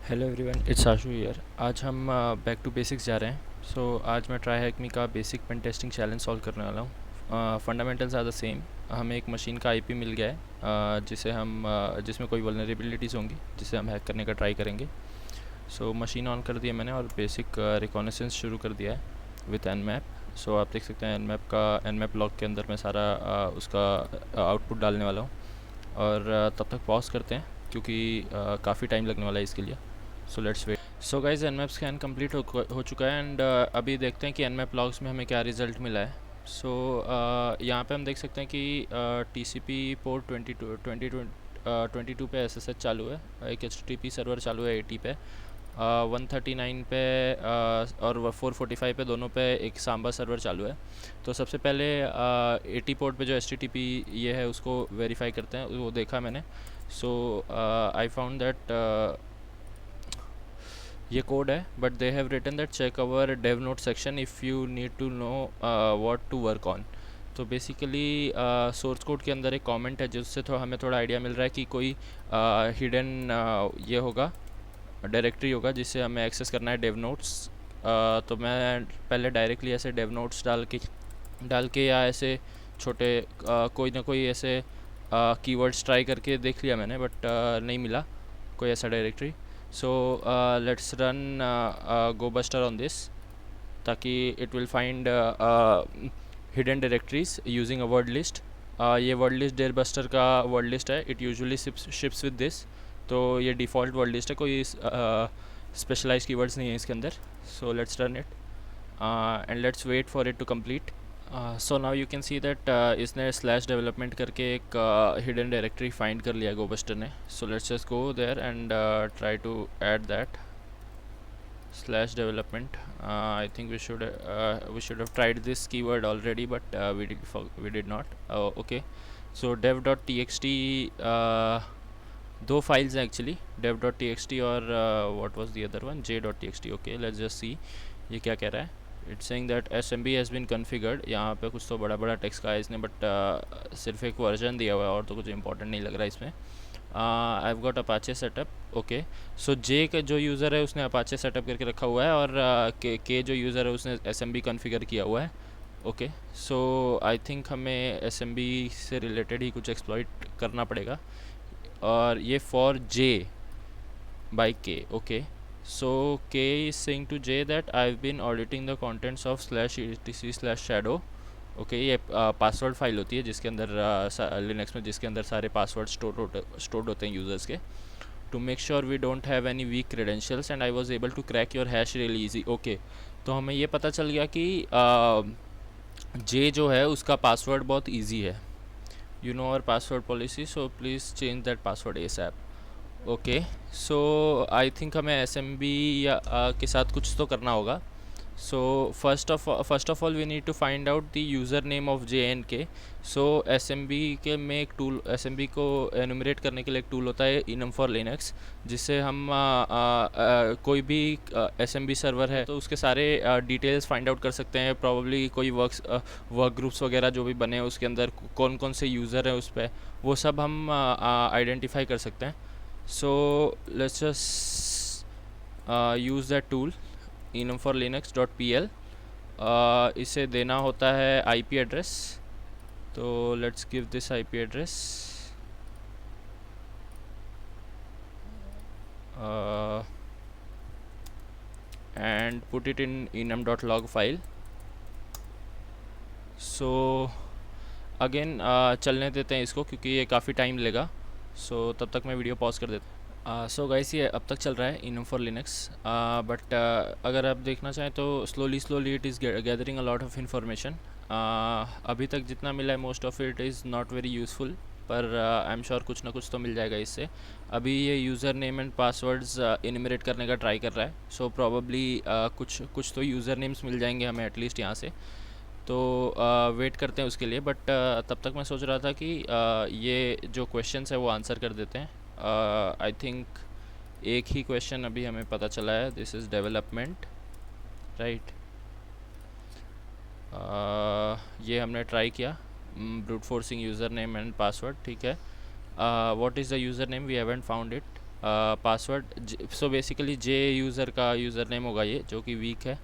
Hello everyone, it's Ashu here. आज हम back to basics जा रहे हैं। आज मैं ट्राई हैक मी का basic pen testing challenge solve करने वाला हूँ। Fundamentals are the same. हमें एक मशीन का आईपी मिल गया है, जिसमें कोई वल्नरेबिलिटीज़ होंगी जिसे हम हैक करने का ट्राई करेंगे। मशीन ऑन कर दी है मैंने और बेसिक रिकॉनेसेंस शुरू कर दिया है विथ nmap। आप देख सकते हैं nmap लॉग के अंदर मैं सारा उसका आउटपुट डालने वाला हूँ। और तब तक पॉज करते हैं क्योंकि काफ़ी टाइम लगने वाला है इसके लिए। So let's wait. So guys, nmap scan complete हो चुका है एंड अभी देखते हैं कि nmap लॉग्स में हमें क्या रिज़ल्ट मिला है। यहाँ पे हम देख सकते हैं कि TCP पोर्ट 22 पे SSH चालू है, एक HTTP सर्वर चालू है 80 पे, 139 पे और 445 पे, दोनों पे एक सांबा सर्वर चालू है। तो सबसे पहले 80 पोर्ट पे जो HTTP ये है उसको वेरीफाई करते हैं, वो देखा मैंने। आई फाउंड दैट ये कोड है, but they have written that check our dev note section if you need to know what to work on. तो बेसिकली सोर्स कोड के अंदर एक कमेंट है जिससे हमें थोड़ा आइडिया मिल रहा है कि कोई हिडन ये होगा, डायरेक्टरी होगा जिससे हमें एक्सेस करना है डेव नोट्स। तो मैं पहले डायरेक्टली ऐसे डेव नोट्स डाल के या ऐसे छोटे कोई ना कोई ऐसे कीवर्ड्स ट्राई करके देख लिया मैंने, बट नहीं मिला कोई ऐसा directory. Let's run Gobuster on this, ताकि it will find hidden directories using a word list. ये वर्ड लिस्ट डेयर बस्टर का वर्ड लिस्ट है, it usually ships with this. तो ये डिफ़ॉल्ट वर्ड लिस्ट है, कोई स्पेशलाइज कीवर्ड्स नहीं है इसके अंदर। So let's run it and let's wait for it to complete. So now you can see that इसने स्लैश डेवलपमेंट करके एक हिडन डायरेक्टरी फाइंड कर लिया गोबस्टर ने। So let's just go there and try to add that slash development. I think we should have tried this keyword already, but we did not. Okay, so dev.txt, दो files हैं actually, dev.txt और what was the other one, j.txt. Okay, let's just see ये क्या कह रहा है। It's saying that SMB has been configured. यहाँ पे कुछ तो बड़ा बड़ा टेक्स्ट का है इसने, बट सिर्फ एक वर्जन दिया हुआ है और तो कुछ इंपॉर्टेंट नहीं लग रहा है इसमें। I have got Apache setup. Okay, so J का जो यूज़र है उसने अपाचे सेटअप करके रखा हुआ है और के जो यूज़र है उसने SMB कॉन्फ़िगर किया हुआ है। ओके, सो आई थिंक हमें SMB से रिलेटेड ही कुछ एक्सप्लॉइट करना पड़ेगा। और ये फॉर जे बाई के। Okay, so K is saying to J that I've been auditing the contents of /etc/shadow. Okay, ये पासवर्ड फाइल होती है जिसके अंदर लिनक्स में जिसके अंदर सारे पासवर्ड स्टोर्ड होते हैं यूज़र्स के, to make sure we don't have any weak credentials and I was able to crack your hash really easy. Okay, तो हमें ये पता चल गया कि जे जो है उसका पासवर्ड बहुत ईजी है। You know our password policy, so please change that password ASAP। Okay, so I think हमें SMB या के साथ कुछ तो करना होगा। So first of all we need to find out the user name of JNK। सो SMB के में एक टूल, SMB को एनुमरेट करने के लिए एक टूल होता है enum for Linux, जिससे हम कोई भी SMB सर्वर है तो उसके सारे डिटेल्स फाइंड आउट कर सकते हैं। प्रॉब्ली कोई वर्क ग्रुप्स वगैरह जो भी बने हैं उसके अंदर कौन कौन से यूज़र हैं उस पर, वो सब हम आइडेंटिफाई कर सकते हैं। So let's just use that tool enum for linux.pl। इसे देना होता है IP एड्रेस, तो let's give this IP address and put it in enum.log file। So again चलने देते हैं इसको क्योंकि ये काफ़ी टाइम लेगा। तब तक मैं वीडियो पॉज कर देता हूँ। सो गाइस, ये अब तक चल रहा है enum for linux, बट अगर आप देखना चाहें तो slowly it is gathering a lot of information. अभी तक जितना मिला है most of it is not very useful, पर आई एम श्योर कुछ ना कुछ तो मिल जाएगा इससे। अभी ये यूज़र नेम एंड पासवर्ड्स इनमरेट करने का ट्राई कर रहा है, सो प्रॉबली कुछ तो यूज़र नेम्स मिल जाएंगे हमें एटलीस्ट यहाँ से। तो वेट करते हैं उसके लिए, बट तब तक मैं सोच रहा था कि ये जो क्वेश्चंस है वो आंसर कर देते हैं। आई थिंक एक ही क्वेश्चन अभी हमें पता चला है, दिस इज़ डेवलपमेंट, राइट। ये हमने ट्राई किया, brute forcing user name and password, ठीक है। What is the user name, we haven't found it. Password so basically J user का यूज़र नेम होगा ये, जो कि वीक है।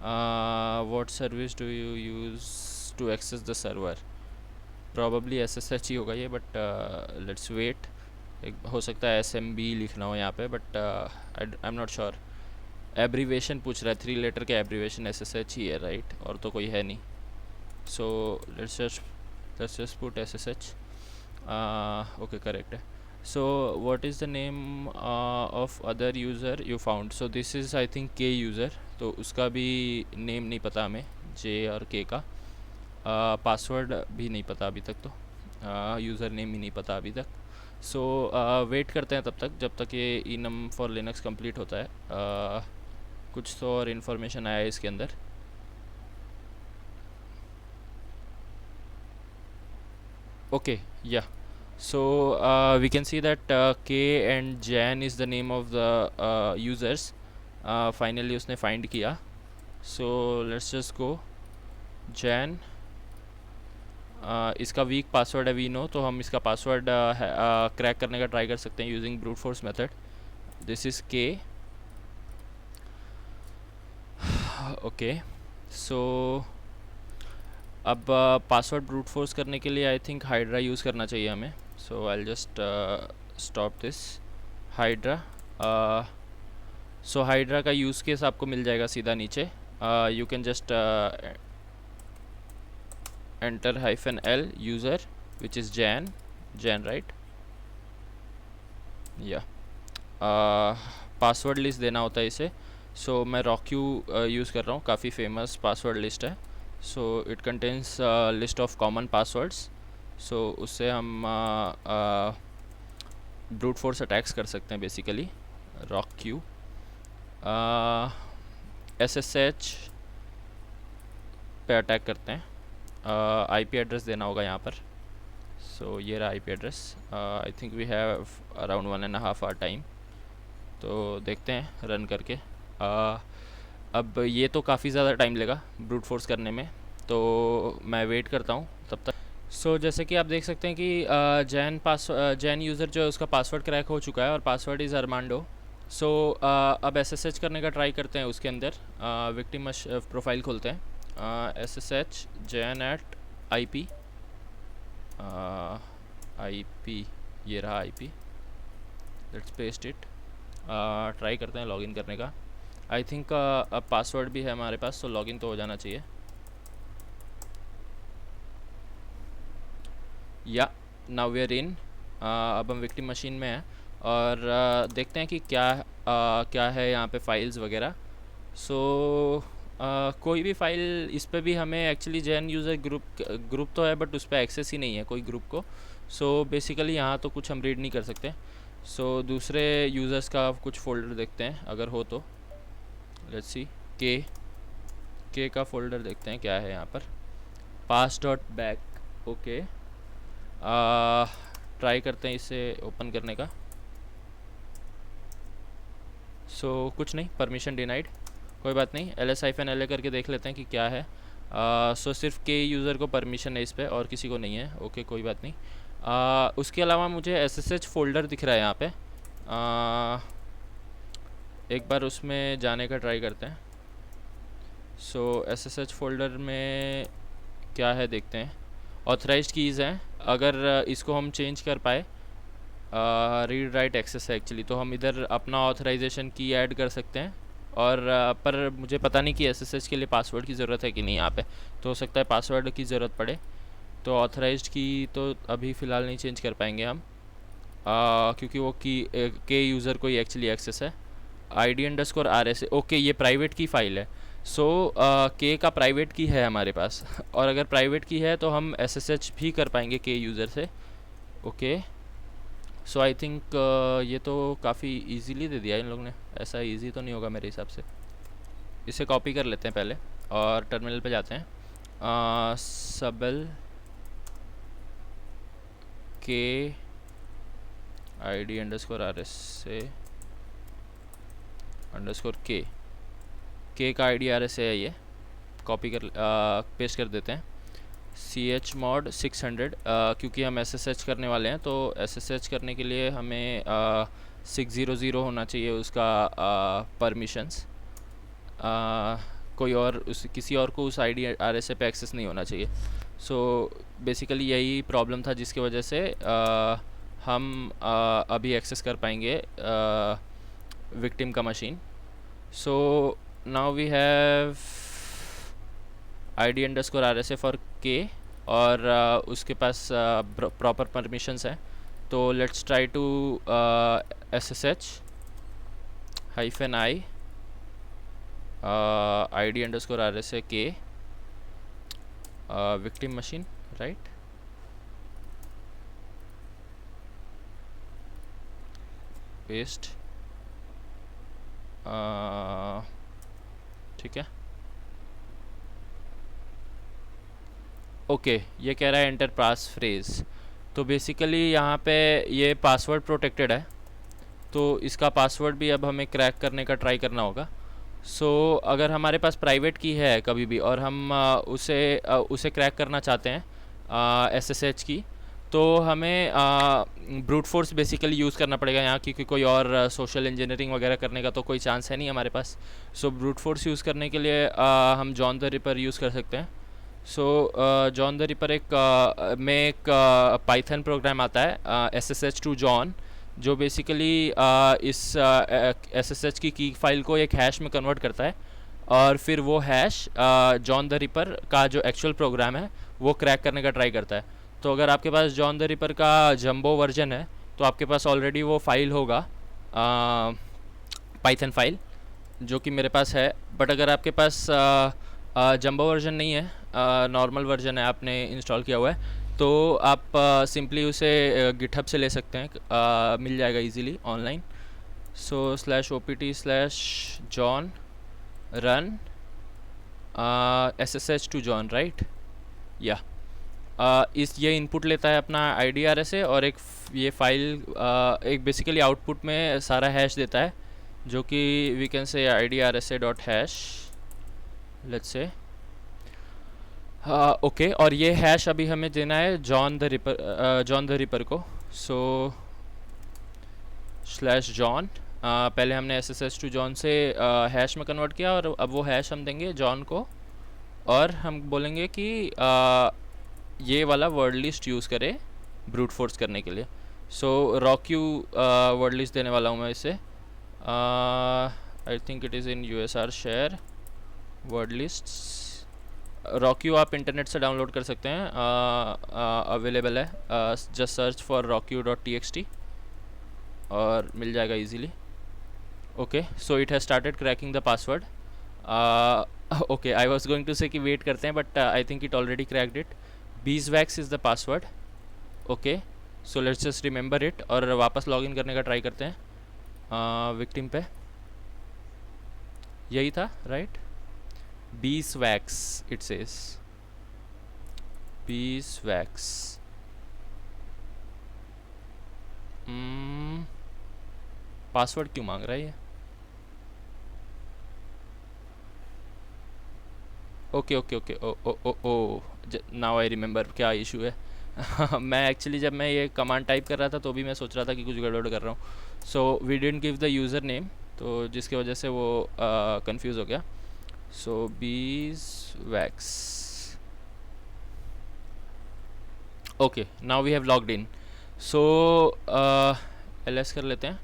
What service do you use to access the server, probably SSH ही होगा ये, बट लेट्स वेट। हो सकता है SMB लिखना हो यहाँ पे, but I am not sure. Abbreviation पूछ रहा है, 3 लेटर के एब्रीवेशन SSH ही है, राइट? और तो कोई है नहीं। So let's just put SSH। Okay, correct है। So what is the name of other user you found? So this is I think के यूज़र, तो उसका भी नेम नहीं पता हमें, J और K का। पासवर्ड भी नहीं पता अभी तक, तो यूज़र नेम ही नहीं पता अभी तक। सो वेट करते हैं तब तक, जब तक ये enum फॉर लिनक्स कंप्लीट होता है। कुछ तो और इन्फॉर्मेशन आया है इसके अंदर। ओके, या so we can see that K and Jan is the name of the users. Finally उसने find किया। so let's just go Jan। इसका वीक पासवर्ड है वी नो, तो हम इसका पासवर्ड क्रैक करने का ट्राई कर सकते हैं using brute force method. This is के। ओके, सो अब पासवर्ड ब्रूट फोर्स करने के लिए आई थिंक हाइड्रा यूज़ करना चाहिए हमें। So I just stop this Hydra. So Hydra का यूज़ केस आपको मिल जाएगा सीधा नीचे। You can just enter -l user which is Jan, right? या पासवर्ड लिस्ट देना होता है इसे। सो मैं रॉक्यू यूज़ कर रहा हूँ, काफ़ी फेमस पासवर्ड लिस्ट है। So it contains list of common passwords. So उससे हम ब्रूट फोर्स अटैक्स कर सकते हैं बेसिकली। रॉक्यू SSH पे अटैक करते हैं। IP एड्रेस देना होगा यहाँ पर। सो ये रहा IP address. I think we have around 1.5 hour time, तो देखते हैं रन करके। अब ये तो काफ़ी ज़्यादा टाइम लेगा ब्रूट फोर्स करने में, तो मैं वेट करता हूँ तब तक। सो जैसे कि आप देख सकते हैं कि जैन यूज़र जो है उसका पासवर्ड क्रैक हो चुका है और पासवर्ड इज़ अरमांडो। सो अब SSH करने का ट्राई करते हैं उसके अंदर। विक्टिम प्रोफाइल खोलते हैं। SSH Jan at IP। IP, ये रहा IP। Let's paste it. Try करते हैं लॉगिन करने का। आई थिंक अब पासवर्ड भी है हमारे पास, तो लॉगिन तो हो जाना चाहिए। या नाउ वी आर इन। अब हम विक्टिम मशीन में हैं और देखते हैं कि क्या है यहाँ पे फाइल्स वगैरह। सो कोई भी फाइल इस पे भी हमें एक्चुअली जैन यूज़र ग्रुप तो है, बट उस पर एक्सेस ही नहीं है कोई ग्रुप को। सो बेसिकली यहाँ तो कुछ हम रीड नहीं कर सकते। सो दूसरे यूज़र्स का कुछ फ़ोल्डर देखते हैं अगर हो तो। लेट्स सी, के का फ़ोल्डर देखते हैं क्या है यहाँ पर। pass.back। ओके, ट्राई करते हैं इसे ओपन करने का। सो कुछ नहीं, परमिशन डिनाइड। कोई बात नहीं, ls-la करके देख लेते हैं कि क्या है। सो सिर्फ के यूज़र को परमिशन है इस पर, और किसी को नहीं है। ओके, कोई बात नहीं। उसके अलावा मुझे SSH फ़ोल्डर दिख रहा है यहाँ पे। एक बार उसमें जाने का ट्राई करते हैं। सो SSH फ़ोल्डर में क्या है देखते हैं। ऑथराइज्ड कीज़ हैं, अगर इसको हम चेंज कर पाए, रीड राइट एक्सेस है एक्चुअली, तो हम इधर अपना ऑथराइजेशन की ऐड कर सकते हैं। और पर मुझे पता नहीं कि SSH के लिए पासवर्ड की ज़रूरत है कि नहीं यहाँ पे, तो हो सकता है पासवर्ड की ज़रूरत पड़े। तो ऑथराइज्ड की तो अभी फ़िलहाल नहीं चेंज कर पाएंगे हम, क्योंकि वो की के यूज़र को ही एक्चुअली एक्सेस है। ID_RSA। ओके, ये प्राइवेट की फ़ाइल है। सो के का प्राइवेट की है हमारे पास और अगर प्राइवेट की है तो हम SSH भी कर पाएंगे के यूज़र से। ओके, सो आई थिंक ये तो काफ़ी इजीली दे दिया इन लोगों ने। ऐसा इजी तो नहीं होगा मेरे हिसाब से। इसे कॉपी कर लेते हैं पहले और टर्मिनल पे जाते हैं। सबल के ID_RSA के का ID_RSA है ये। कॉपी कर पेस्ट कर देते हैं। chmod 600, क्योंकि हम SSH करने वाले हैं, तो SSH करने के लिए हमें 600 होना चाहिए उसका परमिशंस। कोई और किसी और को उस आईडी आरएसए पे एक्सेस नहीं होना चाहिए। सो बेसिकली यही प्रॉब्लम था जिसकी वजह से हम अभी एक्सेस कर पाएंगे विक्टिम का machine. So now we have id_RSA for K, और उसके पास प्रॉपर परमिशंस हैं। तो let's try to SSH -i id_RSA के victim machine, right? paste, ठीक है। ओके, ये कह रहा है एंटर पास फ्रेज। तो बेसिकली यहाँ पे ये पासवर्ड प्रोटेक्टेड है, तो इसका पासवर्ड भी अब हमें क्रैक करने का ट्राई करना होगा। सो अगर हमारे पास प्राइवेट की है कभी भी और हम उसे क्रैक करना चाहते हैं SSH की, तो हमें ब्रूट फोर्स बेसिकली यूज़ करना पड़ेगा यहाँ, क्योंकि कोई और सोशल इंजीनियरिंग वगैरह करने का तो कोई चांस है नहीं हमारे पास। सो ब्रूट फोर्स यूज़ करने के लिए हम जॉन द रिपर यूज़ कर सकते हैं। सो जॉन द रिपर एक पाइथन प्रोग्राम आता है SSH टू जॉन, जो बेसिकली इस SSH की फाइल को एक हैश में कन्वर्ट करता है, और फिर वो हैश जॉन द रिपर का जो एक्चुअल प्रोग्राम है वो क्रैक करने का ट्राई करता है। तो अगर आपके पास जॉन द रिपर का जंबो वर्जन है तो आपके पास ऑलरेडी वो फाइल होगा, पाइथन फाइल, जो कि मेरे पास है। बट अगर आपके पास जंबो वर्जन नहीं है, नॉर्मल वर्जन है आपने इंस्टॉल किया हुआ है, तो आप सिंपली उसे गिटहब से ले सकते हैं, मिल जाएगा easily online. So /opt/john run SSH to John, right या ये इनपुट लेता है अपना id_RSA, और ये फाइल एक बेसिकली आउटपुट में सारा हैश देता है, जो कि we can say id_RSA.hash, let's say okay. और ये हैश अभी हमें देना है जॉन द रिपर को। सो /john, पहले हमने SSH टू जॉन से हैश में कन्वर्ट किया, और अब वो हैश हम देंगे जॉन को, और हम बोलेंगे कि ये वाला वर्ड लिस्ट यूज़ करे ब्रूट फोर्स करने के लिए। सो रॉक्यू वर्ड लिस्ट देने वाला हूँ मैं इसे। I think it is in USR share word list. Rockyou आप इंटरनेट से डाउनलोड कर सकते हैं, अवेलेबल है, जस्ट सर्च फॉर rockyou.txt और मिल जाएगा easily. Okay, so it has started cracking the password. Okay, I was going to say कि वेट करते हैं, but I think it already cracked it. beeswax is the password. Okay, so let's just remember it, और वापस login करने का try करते हैं victim पे। यही था, right? beeswax, it says beeswax। Password क्यों मांग रहा है ये? Okay okay okay, oh oh oh oh, now I remember क्या इशू है। मैं एक्चुअली जब मैं ये कमांड टाइप कर रहा था तो भी मैं सोच रहा था कि कुछ गड़बड़ कर रहा हूँ। So we didn't give the user name, तो जिसकी वजह से वो कंफ्यूज हो गया। So beeswax, okay, now we have logged in. So ls कर लेते हैं,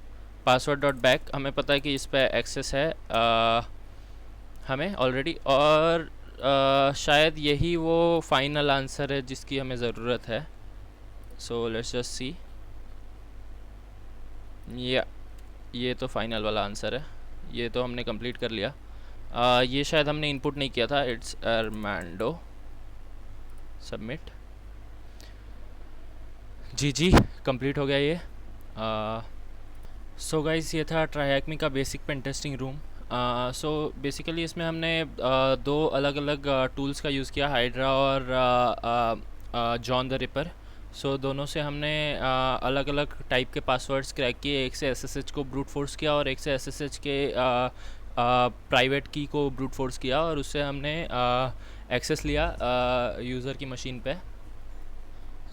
password.back, हमें पता है कि इस पे एक्सेस है हमें ऑलरेडी, और शायद यही वो फाइनल आंसर है जिसकी हमें ज़रूरत है। सो लेट्स जस्ट सी, ये तो फाइनल वाला आंसर है, ये तो हमने कंप्लीट कर लिया। ये शायद हमने इनपुट नहीं किया था, इट्स अरमांडो, सबमिट। जी कंप्लीट हो गया ये। सो गाइस, ये था ट्राईएक्मी का basic pen testing room. So basically इसमें हमने दो अलग अलग टूल्स का यूज़ किया, हाइड्रा और जॉन द रिपर। सो दोनों से हमने अलग अलग टाइप के पासवर्ड्स क्रैक किए, एक से SSH को ब्रूट फोर्स किया और एक से SSH के प्राइवेट की को ब्रूट फोर्स किया, और उससे हमने एक्सेस लिया यूज़र की मशीन पे।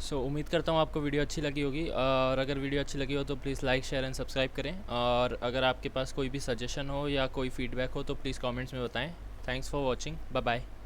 सो उम्मीद करता हूँ आपको वीडियो अच्छी लगी होगी, और अगर वीडियो अच्छी लगी हो तो please like share and subscribe करें, और अगर आपके पास कोई भी सजेशन हो या कोई फीडबैक हो तो प्लीज़ कमेंट्स में बताएं। Thanks for watching, bye bye.